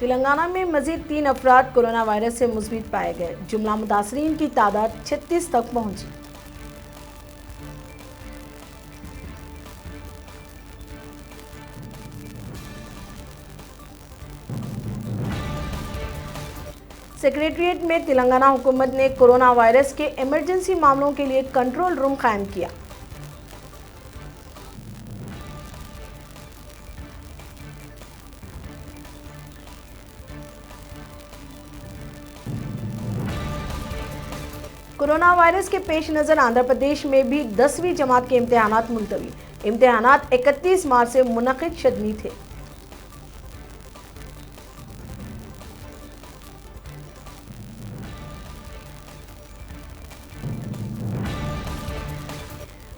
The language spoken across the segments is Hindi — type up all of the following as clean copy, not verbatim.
तेलंगाना में मजीद 3 अफराद कोरोना वायरस से मुस्बत पाए गए। जुमला मुतासरीन की तादाद 36 तक पहुंची। सेक्रेटरीट में तेलंगाना हुकूमत ने कोरोना वायरस के इमरजेंसी मामलों के लिए कंट्रोल रूम कायम किया। कोरोना वायरस के पेश नज़र आंध्र प्रदेश में भी 10वीं जमात के इम्तहानात मुलतवी। इम्तहानात 31 मार्च से मुनक़िद शदनी थे।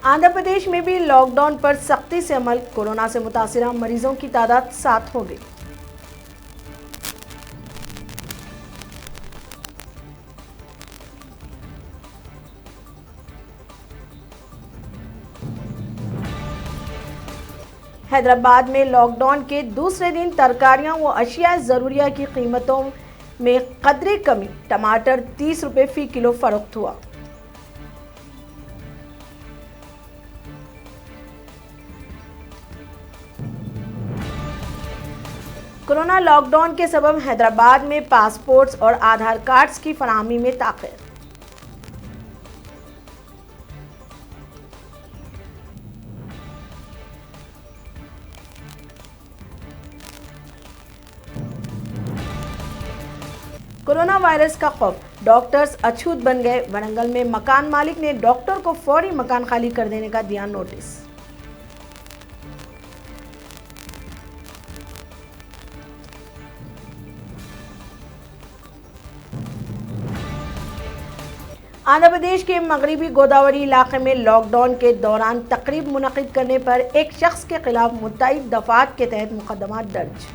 आंध्र प्रदेश में भी लॉकडाउन पर सख्ती से अमल। कोरोना से मुतासिरा मरीजों की तादाद 7 हो गई। हैदराबाद में लॉकडाउन के दूसरे दिन तरकारियां व अशिया ज़रूरिया की कीमतों में कदरे कमी। टमाटर 30 रुपये फ़ी किलो फरोख्त हुआ। कोरोना लॉकडाउन के सबब हैदराबाद में पासपोर्ट्स और आधार कार्ड्स की फराहमी में ताख़ीर। कोरोना वायरस का खौफ, डॉक्टर्स अछूत बन गए। वरंगल में मकान मालिक ने डॉक्टर को फौरी मकान खाली कर देने का दिया नोटिस। आंध्र प्रदेश के मगरबी गोदावरी इलाके में लॉकडाउन के दौरान तकरीब मुनक़िद करने पर एक शख्स के खिलाफ मुत्तईद दफ़ात के तहत मुकदमा दर्ज।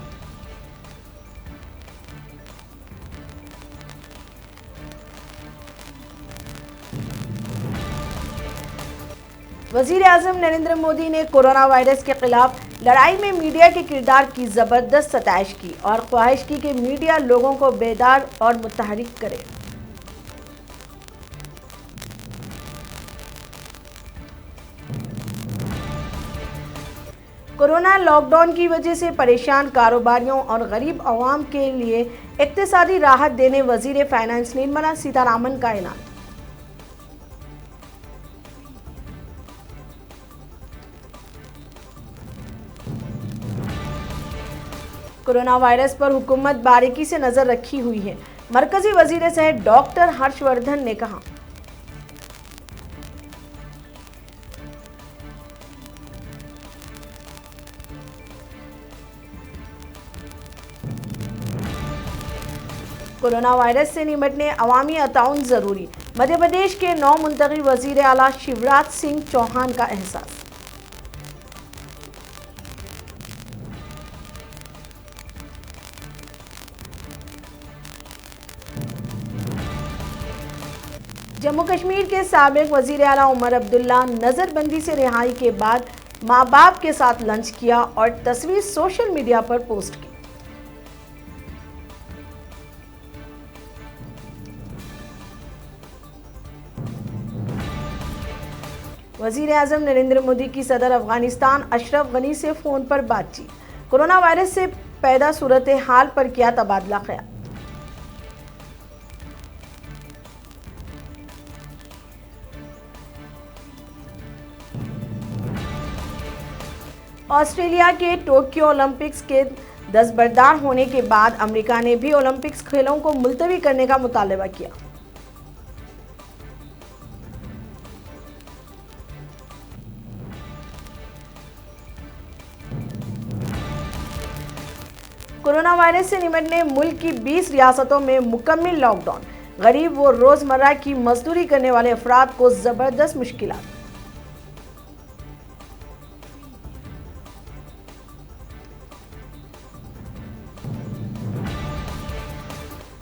वज़ीर आज़म नरेंद्र मोदी ने कोरोना वायरस के खिलाफ लड़ाई में मीडिया के किरदार की ज़बरदस्त सताइश की और ख्वाहिश की कि मीडिया लोगों को बेदार और मुतहरिक करे। कोरोना लॉकडाउन की वजह से परेशान कारोबारियों और गरीब अवाम के लिए इक्तिसादी राहत देने वज़ीर फाइनेंस निर्मला सीतारामन का ऐलान। कोरोना वायरस पर हुकूमत बारीकी से नजर रखी हुई है। मरकजी वजीर सेहत डॉक्टर हर्षवर्धन ने कहा। कोरोना वायरस से निपटने अवामी अताउन जरूरी। मध्य प्रदेश के नौ मुंतखब वजीर आला शिवराज सिंह चौहान का एहसास। जम्मू कश्मीर के साबिक वजीर आला उमर अब्दुल्ला नज़रबंदी से रिहाई के बाद माँ बाप के साथ लंच किया और तस्वीर सोशल मीडिया पर पोस्ट की। वजीर आज़म नरेंद्र मोदी की सदर अफगानिस्तान अशरफ गनी से फ़ोन पर बातचीत। कोरोना वायरस से पैदा सूरत हाल पर किया तबादला ख्याल। ऑस्ट्रेलिया के टोक्यो ओलंपिक्स के दस्तबरदार होने के बाद अमेरिका ने भी ओलंपिक्स खेलों को मुलतवी करने का मुतालबा किया। कोरोना वायरस से निपटने मुल्क की 20 रियासतों में मुकम्मल लॉकडाउन। गरीब व रोजमर्रा की मजदूरी करने वाले अफराद को जबरदस्त मुश्किलात।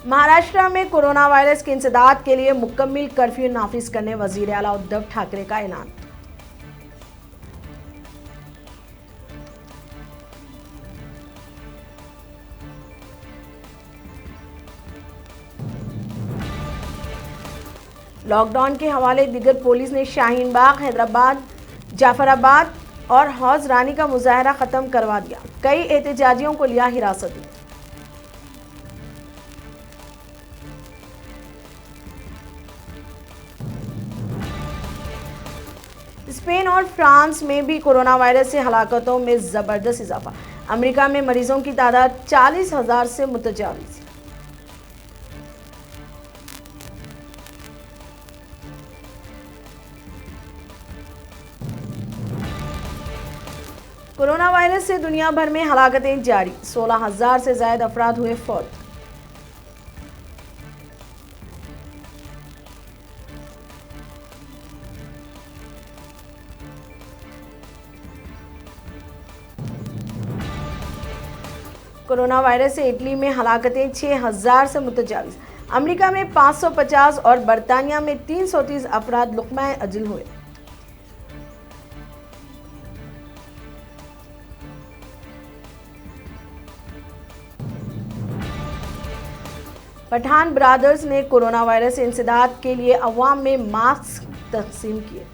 महाराष्ट्र में कोरोना वायरस के इंसदाद के लिए मुकम्मल कर्फ्यू नाफिज करने वजीर आला उद्धव ठाकरे का ऐलान। लॉकडाउन के हवाले दिगर पुलिस ने शाहीन बाग, हैदराबाद, जाफराबाद और हौज रानी का मुजाहरा ख़त्म करवा दिया। कई एहतजाजियों को लिया हिरासत में। स्पेन और फ्रांस में भी कोरोना वायरस से हलाकतों में ज़बरदस्त इजाफा। अमेरिका में मरीजों की तादाद 40,000 से मुतजाविज़। कोरोना वायरस से दुनिया भर में हलाकतें जारी, 16,000 से ज़ायद अफराद हुए फौत। कोरोना वायरस से इटली में हलाकतें 6,000 से मुतजाविज़। अमेरिका में 550 और बरतानिया में 330 अफराद लुक़्मा-ए अजल हुए। पठान ब्रादर्स ने कोरोना वायरस से इंसदाद के लिए अवाम में मास्क तकसीम किए।